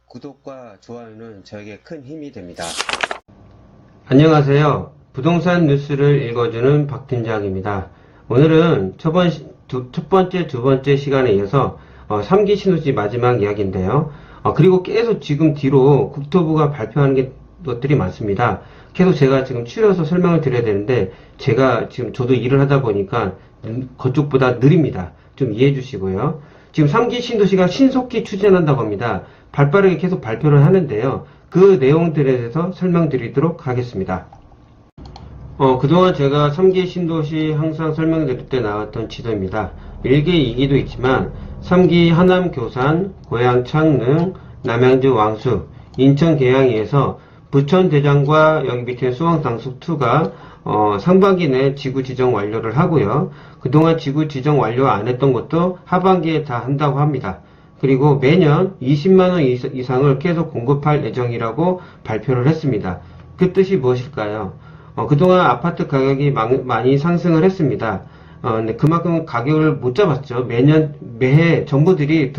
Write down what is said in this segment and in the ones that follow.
구독과 좋아요는 저에게 큰 힘이 됩니다. 안녕하세요. 부동산 뉴스를 읽어주는 박 팀장입니다. 오늘은 첫 번째, 두 번째 시간에 이어서 3기 신도시 마지막 이야기인데요. 그리고 계속 지금 뒤로 국토부가 발표하는 것들이 많습니다. 계속 제가 지금 추려서 설명을 드려야 되는데 제가 지금 저도 일을 하다 보니까 그쪽보다 느립니다. 좀 이해해 주시고요. 지금 3기 신도시가 신속히 추진한다고 합니다. 발빠르게 계속 발표를 하는데요. 그 내용들에 대해서 설명드리도록 하겠습니다. 그동안 제가 3기 신도시 항상 설명드릴 때 나왔던 지도입니다. 1기, 2기도 있지만 3기 하남 교산, 고양 창릉, 남양주 왕수, 인천 계양위에서 부천 대장과 여기 밑에 수원 당숙2가 상반기 내 지구 지정 완료를 하고요. 그동안 지구 지정 완료 안 했던 것도 하반기에 다 한다고 합니다. 그리고 매년 20만원 이상을 계속 공급할 예정이라고 발표를 했습니다. 그 뜻이 무엇일까요? 그동안 아파트 가격이 많이 상승을 했습니다. 근데 그만큼 가격을 못 잡았죠. 매해 정부들이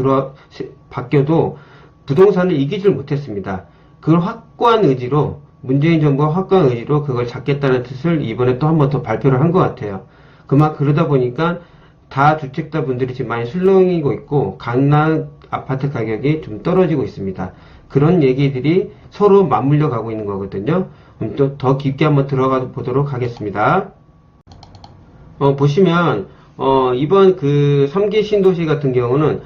바뀌어도 부동산을 이기질 못했습니다. 그걸 확고한 의지로, 문재인 정부가 확고한 의지로 그걸 잡겠다는 뜻을 이번에 또 한 번 더 발표를 한 것 같아요. 그러다 보니까 다주택자 분들이 지금 많이 술렁이고 있고 강남 아파트 가격이 좀 떨어지고 있습니다. 그런 얘기들이 서로 맞물려 가고 있는 거거든요. 또 더 깊게 한번 들어가 보도록 하겠습니다. 보시면 이번 그 3기 신도시 같은 경우는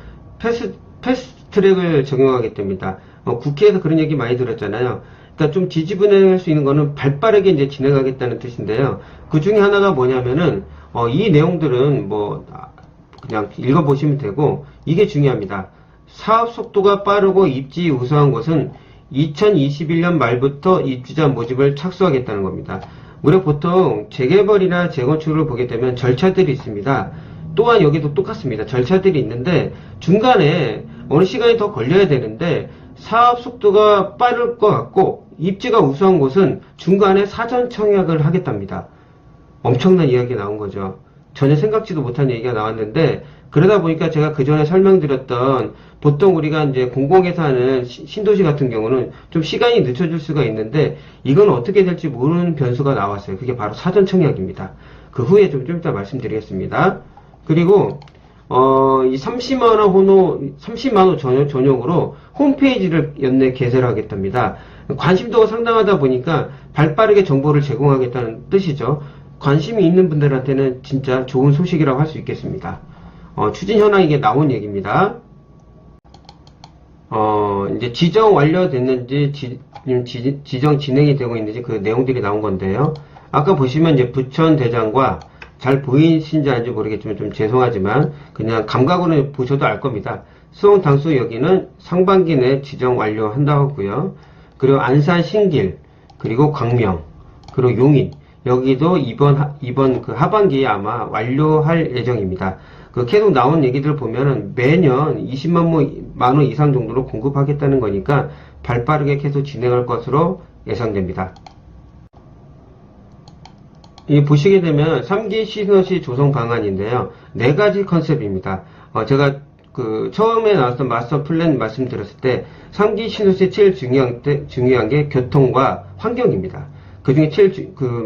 패스트트랙을 적용하게 됩니다. 국회에서 그런 얘기 많이 들었잖아요. 그러니까 좀 지지분해할 수 있는 거는 발빠르게 이제 진행하겠다는 뜻인데요. 그 중에 하나가 뭐냐면은 이 내용들은 뭐 그냥 읽어보시면 되고 이게 중요합니다. 사업 속도가 빠르고 입지 우수한 곳은 2021년 말부터 입주자 모집을 착수하겠다는 겁니다. 우리가 보통 재개발이나 재건축을 보게 되면 절차들이 있습니다. 또한 여기도 똑같습니다. 절차들이 있는데 중간에 어느 시간이 더 걸려야 되는데 사업 속도가 빠를 것 같고 입지가 우수한 곳은 중간에 사전 청약을 하겠답니다. 엄청난 이야기가 나온 거죠. 전혀 생각지도 못한 얘기가 나왔는데 그러다 보니까 제가 그 전에 설명드렸던 보통 우리가 이제 공공에서 하는 신도시 같은 경우는 좀 시간이 늦춰질 수가 있는데 이건 어떻게 될지 모르는 변수가 나왔어요. 그게 바로 사전 청약입니다. 그 후에 좀 이따 말씀드리겠습니다. 그리고 이 30만원 전용으로 홈페이지를 연내 개설을 하겠답니다. 관심도가 상당하다 보니까 발빠르게 정보를 제공하겠다는 뜻이죠. 관심이 있는 분들한테는 진짜 좋은 소식이라고 할 수 있겠습니다. 추진 현황 이게 나온 얘기입니다. 이제 지정 완료됐는지, 지정 진행이 되고 있는지 그 내용들이 나온 건데요. 아까 보시면 이제 부천 대장과 잘 보이신지 아닌지 모르겠지만 좀 죄송하지만 그냥 감각으로 보셔도 알 겁니다. 수원 당수 여기는 상반기 내 지정 완료한다고 하고요. 그리고 안산 신길, 그리고 광명, 그리고 용인 여기도 이번 그 하반기에 아마 완료할 예정입니다. 그 계속 나온 얘기들 보면은 매년 20만 원 이상 정도로 공급하겠다는 거니까 발빠르게 계속 진행할 것으로 예상됩니다. 보시게 되면 3기 신도시 조성 방안인데요. 4가지 컨셉입니다. 제가 그 처음에 나왔던 마스터 플랜 말씀드렸을 때 3기 신도시 제일 중요한 게 교통과 환경입니다. 그 중에 제일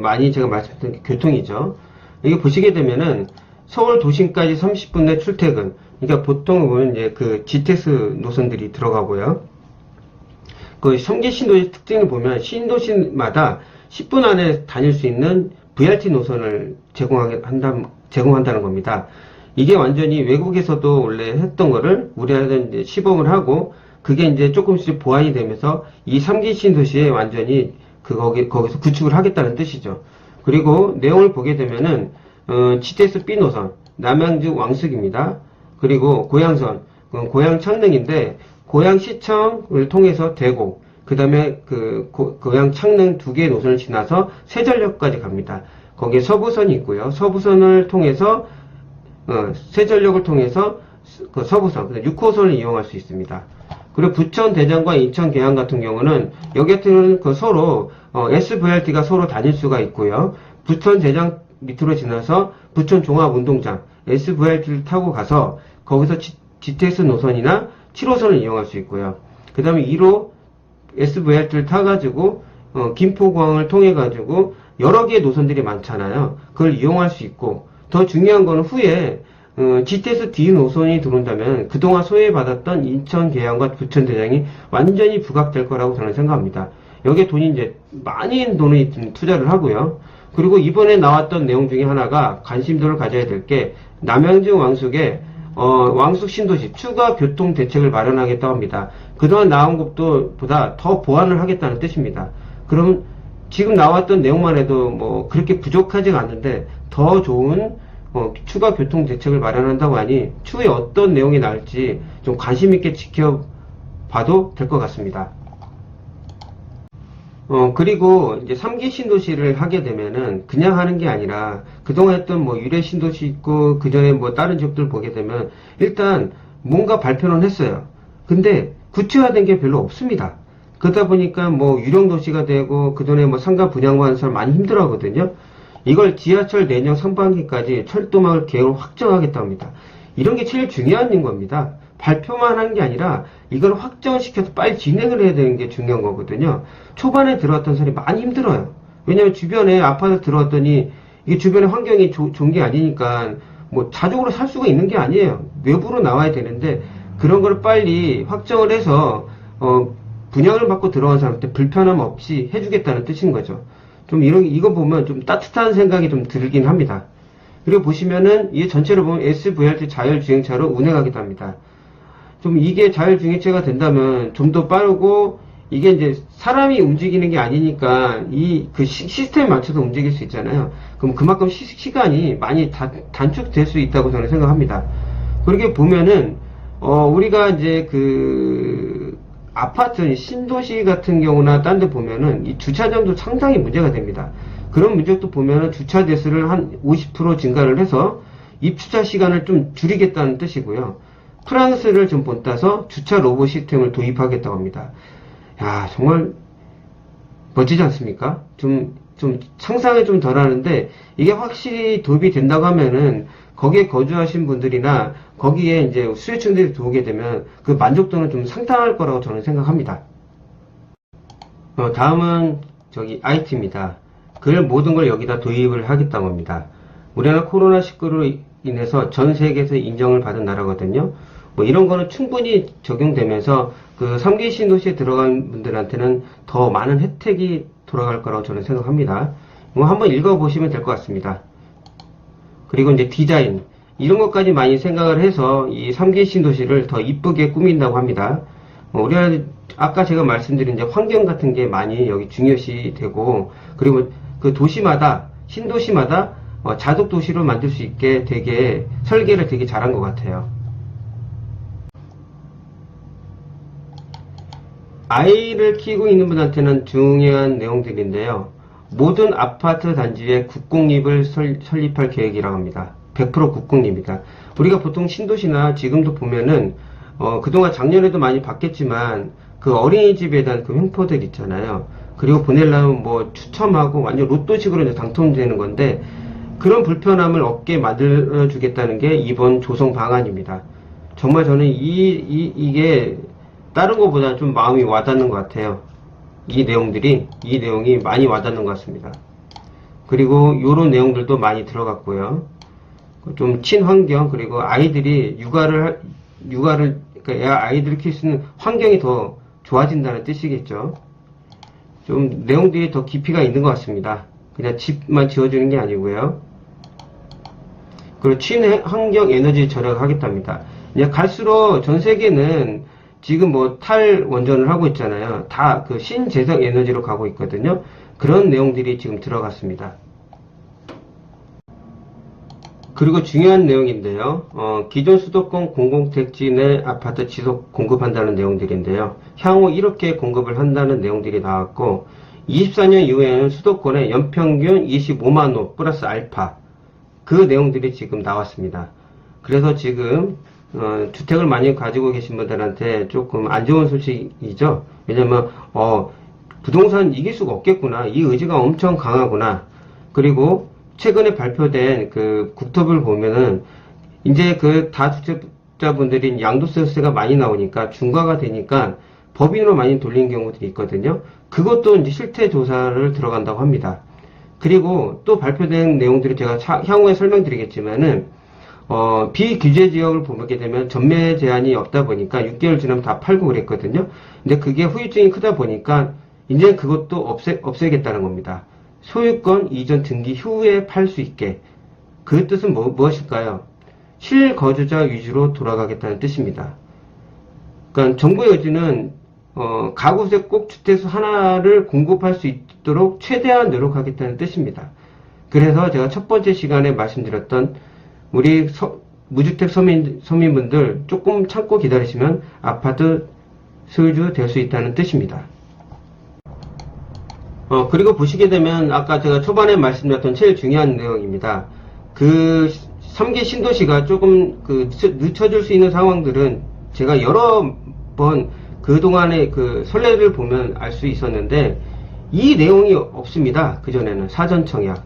많이 제가 말씀드린 게 교통이죠. 이게 보시게 되면은 서울 도심까지 30분 내 출퇴근. 그러니까 보통 보면 이제 그 GTX 노선들이 들어가고요. 그 3기 신도시 특징을 보면 신도시마다 10분 안에 다닐 수 있는 VRT 노선을 제공한다는 겁니다. 이게 완전히 외국에서도 원래 했던 거를 우리나라는 이제 시범을 하고 그게 이제 조금씩 보완이 되면서 이 3기 신도시에 완전히 거기서 구축을 하겠다는 뜻이죠. 그리고 내용을 보게 되면은 GTX B 노선, 남양주 왕숙입니다. 그리고 고양선, 고양 창릉인데 고양시청을 통해서 대곡, 그 다음에 고양 창릉 2개의 노선을 지나서 세전역까지 갑니다. 거기에 서부선이 있고요. 서부선을 통해서 세전역을 통해서 그 서부선, 6호선을 이용할 수 있습니다. 그리고 부천 대장과 인천 계양 같은 경우는 여기 같은 서로 SVRT가 서로 다닐 수가 있고요. 부천 대장 밑으로 지나서 부천 종합운동장 SVRT를 타고 가서 거기서 GTX 노선이나 7호선을 이용할 수 있고요. 그 다음에 2로 SVRT를 타가지고 김포공항을 통해가지고 여러 개의 노선들이 많잖아요. 그걸 이용할 수 있고, 더 중요한 거는 후에 GTX D 노선이 들어온다면 그동안 소외받았던 인천 계양과 부천 대장이 완전히 부각될 거라고 저는 생각합니다. 여기에 돈이 이제 많이 돈을 투자를 하고요. 그리고 이번에 나왔던 내용 중에 하나가 관심도를 가져야 될 게 남양주 왕숙에 왕숙 신도시 추가 교통 대책을 마련하겠다고 합니다. 그동안 나온 것보다 더 보완을 하겠다는 뜻입니다. 그럼 지금 나왔던 내용만 해도 뭐 그렇게 부족하지가 않는데 더 좋은 추가 교통 대책을 마련한다고 하니 추후에 어떤 내용이 나올지 좀 관심 있게 지켜봐도 될 것 같습니다. 그리고 이제 3기 신도시를 하게 되면은 그냥 하는 게 아니라 그동안 했던 뭐 유래 신도시 있고 그 전에 뭐 다른 지역들 보게 되면 일단 뭔가 발표는 했어요. 근데 구체화된 게 별로 없습니다. 그러다 보니까 뭐 유령 도시가 되고 그 전에 뭐 상가 분양하는 사람 많이 힘들어 하거든요. 이걸 지하철 내년 상반기까지 철도망을 계획을 확정하겠다고 합니다. 이런 게 제일 중요한 겁니다. 발표만 한 게 아니라 이걸 확정시켜서 빨리 진행을 해야 되는 게 중요한 거거든요. 초반에 들어왔던 사람이 많이 힘들어요. 왜냐면 주변에 아파트 들어왔더니 이게 주변에 환경이 좋은 게 아니니까 뭐 자족으로 살 수가 있는 게 아니에요. 외부로 나와야 되는데 그런 걸 빨리 확정을 해서 분양을 받고 들어간 사람한테 불편함 없이 해주겠다는 뜻인 거죠. 좀 이거 보면 좀 따뜻한 생각이 좀 들긴 합니다. 그리고 보시면은 이 전체를 보면 SVRT 자율주행차로 운행하기도 합니다. 좀 이게 자율주행차가 된다면 좀 더 빠르고 이게 이제 사람이 움직이는 게 아니니까 그 시스템에 맞춰서 움직일 수 있잖아요. 그럼 그만큼 시간이 많이 단축될 수 있다고 저는 생각합니다. 그렇게 보면은 우리가 이제 그 아파트 신도시 같은 경우나 딴 데 보면은 이 주차장도 상당히 문제가 됩니다. 그런 문제도 보면은 주차 대수를 한 50% 증가를 해서 입주차 시간을 좀 줄이겠다는 뜻이고요. 프랑스를 좀 본따서 주차 로봇 시스템을 도입하겠다고 합니다. 야, 정말 멋지지 않습니까? 좀 상상이 좀 덜 하는데 이게 확실히 도입이 된다고 하면은 거기에 거주하신 분들이나 거기에 이제 수요층들이 들어오게 되면 그 만족도는 좀 상당할 거라고 저는 생각합니다. 다음은 저기 IT입니다. 모든 걸 여기다 도입을 하겠다고 합니다. 우리나라 코로나19로 인해서 전 세계에서 인정을 받은 나라거든요. 뭐 이런 거는 충분히 적용되면서 그 3기 신도시에 들어간 분들한테는 더 많은 혜택이 돌아갈 거라고 저는 생각합니다. 뭐 한번 읽어보시면 될 것 같습니다. 그리고 이제 디자인 이런 것까지 많이 생각을 해서 이 3기 신도시를 더 이쁘게 꾸민다고 합니다. 우리가 아까 제가 말씀드린 이제 환경 같은 게 많이 여기 중요시 되고 그리고 그 도시마다 신도시마다 자독 도시로 만들 수 있게 되게 설계를 되게 잘한 것 같아요. 아이를 키우고 있는 분한테는 중요한 내용들인데요. 모든 아파트 단지에 국공립을 설립할 계획이라고 합니다. 100% 국공립이다. 우리가 보통 신도시나 지금도 보면은 그동안 작년에도 많이 봤겠지만 그 어린이집에 대한 그 횡포들 있잖아요. 그리고 보내려면 뭐 추첨하고 완전 로또식으로 이제 당첨되는 건데 그런 불편함을 없게 만들어주겠다는 게 이번 조성 방안입니다. 정말 저는 이게 다른 것보다 좀 마음이 와닿는 것 같아요. 이 내용이 많이 와닿는 것 같습니다. 그리고 요런 내용들도 많이 들어갔고요. 좀 친환경, 그리고 아이들이 그러니까 아이들을 키울 수 있는 환경이 더 좋아진다는 뜻이겠죠. 좀 내용들이 더 깊이가 있는 것 같습니다. 그냥 집만 지어주는 게 아니고요. 그리고 친환경 에너지 절약하겠답니다. 이제 갈수록 전 세계는 지금 뭐 탈원전을 하고 있잖아요. 다 그 신재생 에너지로 가고 있거든요. 그런 내용들이 지금 들어갔습니다. 그리고 중요한 내용인데요. 기존 수도권 공공택지 내 아파트 지속 공급한다는 내용들인데요. 향후 이렇게 공급을 한다는 내용들이 나왔고 24년 이후에는 수도권에 연평균 25만호 플러스 알파 그 내용들이 지금 나왔습니다. 그래서 지금 주택을 많이 가지고 계신 분들한테 조금 안 좋은 소식이죠. 왜냐면 부동산 이길 수가 없겠구나. 이 의지가 엄청 강하구나. 그리고 최근에 발표된 그 국토부를 보면은 이제 그 다주택자분들이 양도세가 많이 나오니까 중과가 되니까 법인으로 많이 돌린 경우들이 있거든요. 그것도 이제 실태 조사를 들어간다고 합니다. 그리고 또 발표된 내용들이 제가 향후에 설명드리겠지만은 비규제 지역을 보게 되면 전매 제한이 없다 보니까 6개월 지나면 다 팔고 그랬거든요. 근데 그게 후유증이 크다 보니까 이제 그것도 없애겠다는 겁니다. 소유권 이전 등기 후에 팔 수 있게. 그 뜻은 무엇일까요? 실거주자 위주로 돌아가겠다는 뜻입니다. 그러니까 정부의 의지는 가구세 꼭 주택수 하나를 공급할 수 있도록 최대한 노력하겠다는 뜻입니다. 그래서 제가 첫 번째 시간에 말씀드렸던 우리 무주택 서민분들 조금 참고 기다리시면 아파트 소유주 될 수 있다는 뜻입니다. 그리고 보시게 되면 아까 제가 초반에 말씀드렸던 제일 중요한 내용입니다. 그 3기 신도시가 조금 늦춰질 수 있는 상황들은 제가 여러 번 그동안의 그 선례를 보면 알 수 있었는데 이 내용이 없습니다. 그전에는 사전청약.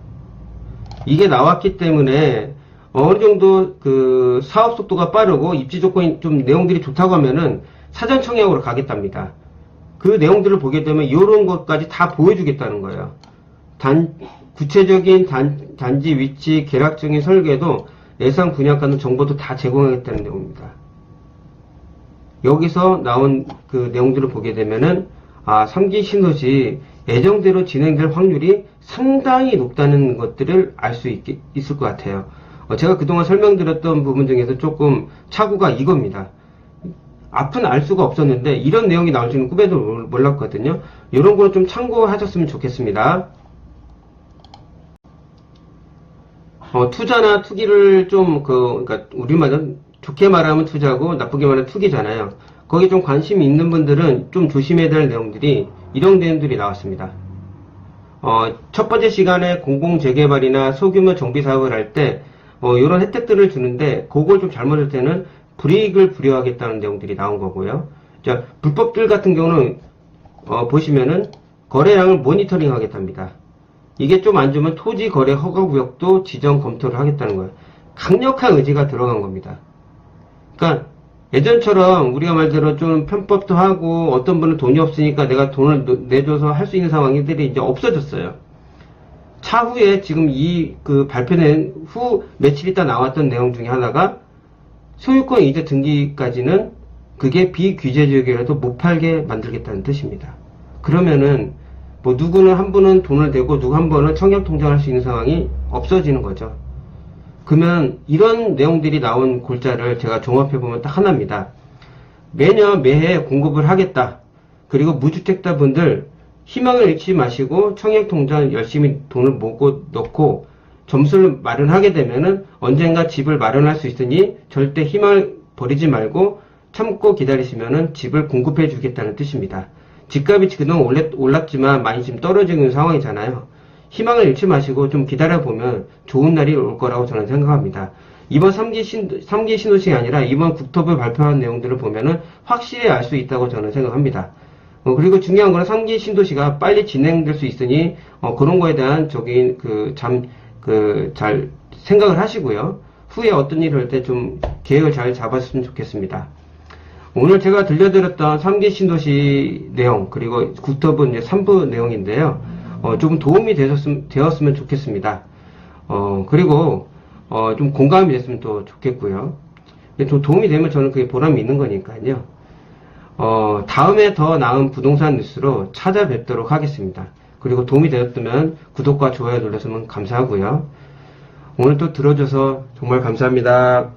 이게 나왔기 때문에 어느 정도 그 사업 속도가 빠르고 입지 조건이 좀 내용들이 좋다고 하면은 사전청약으로 가겠답니다. 그 내용들을 보게 되면 이런 것까지 다 보여주겠다는 거예요. 구체적인 단지 위치, 계략적인 설계도 예상 분양가는 정보도 다 제공하겠다는 내용입니다. 여기서 나온 그 내용들을 보게 되면은 3기 신도시 예정대로 진행될 확률이 상당히 높다는 것들을 알 수 있을 것 같아요. 제가 그동안 설명드렸던 부분 중에서 조금 착오가 이겁니다. 앞은 알 수가 없었는데 이런 내용이 나올 줄은 꿈에도 몰랐거든요. 이런 거는 좀 참고하셨으면 좋겠습니다. 투자나 투기를 좀 그러니까 우리말은 좋게 말하면 투자고 나쁘게 말하면 투기잖아요. 거기에 좀 관심이 있는 분들은 좀 조심해야 될 내용들이 이런 내용들이 나왔습니다. 첫 번째 시간에 공공재개발이나 소규모 정비사업을 할 때 이런 혜택들을 주는데 그걸 좀 잘못할 때는 불이익을 부려하겠다는 내용들이 나온 거고요. 자, 불법들 같은 경우는 보시면은 거래량을 모니터링 하겠답니다. 이게 좀 안 좋으면 토지 거래 허가 구역도 지정 검토를 하겠다는 거예요. 강력한 의지가 들어간 겁니다. 그러니까 예전처럼 우리가 말대로 좀 편법도 하고 어떤 분은 돈이 없으니까 내가 돈을 내줘서 할 수 있는 상황들이 이제 없어졌어요. 차후에 지금 발표된 후 며칠 있다 나왔던 내용 중에 하나가 소유권 이전 등기까지는 그게 비규제 지역이라도 못 팔게 만들겠다는 뜻입니다. 그러면은 뭐 누구는 한 분은 돈을 내고 누구 한 번은 청약 통장할 수 있는 상황이 없어지는 거죠. 그러면 이런 내용들이 나온 골자를 제가 종합해보면 딱 하나입니다. 매해 공급을 하겠다. 그리고 무주택자분들 희망을 잃지 마시고 청약 통장 열심히 돈을 모고 넣고 점수를 마련하게 되면은 언젠가 집을 마련할 수 있으니 절대 희망을 버리지 말고 참고 기다리시면은 집을 공급해 주겠다는 뜻입니다. 집값이 그동안 올랐지만 많이 지금 떨어지는 상황이잖아요. 희망을 잃지 마시고 좀 기다려보면 좋은 날이 올 거라고 저는 생각합니다. 이번 3기 신도시가 아니라 이번 국토부 발표한 내용들을 보면은 확실히 알 수 있다고 저는 생각합니다. 그리고 중요한 거는 3기 신도시가 빨리 진행될 수 있으니 그런 거에 대한 잘 생각을 하시고요. 후에 어떤 일을 할 때 좀 계획을 잘 잡았으면 좋겠습니다. 오늘 제가 들려드렸던 3기 신도시 내용 그리고 국토부 이제 3부 내용인데요. 조금 도움이 되었으면 좋겠습니다. 그리고 좀 공감이 됐으면 또 좋겠고요. 또 도움이 되면 저는 그게 보람이 있는 거니까요. 다음에 더 나은 부동산 뉴스로 찾아뵙도록 하겠습니다. 그리고 도움이 되었다면 구독과 좋아요 눌러주시면 감사하고요. 오늘 또 들어줘서 정말 감사합니다.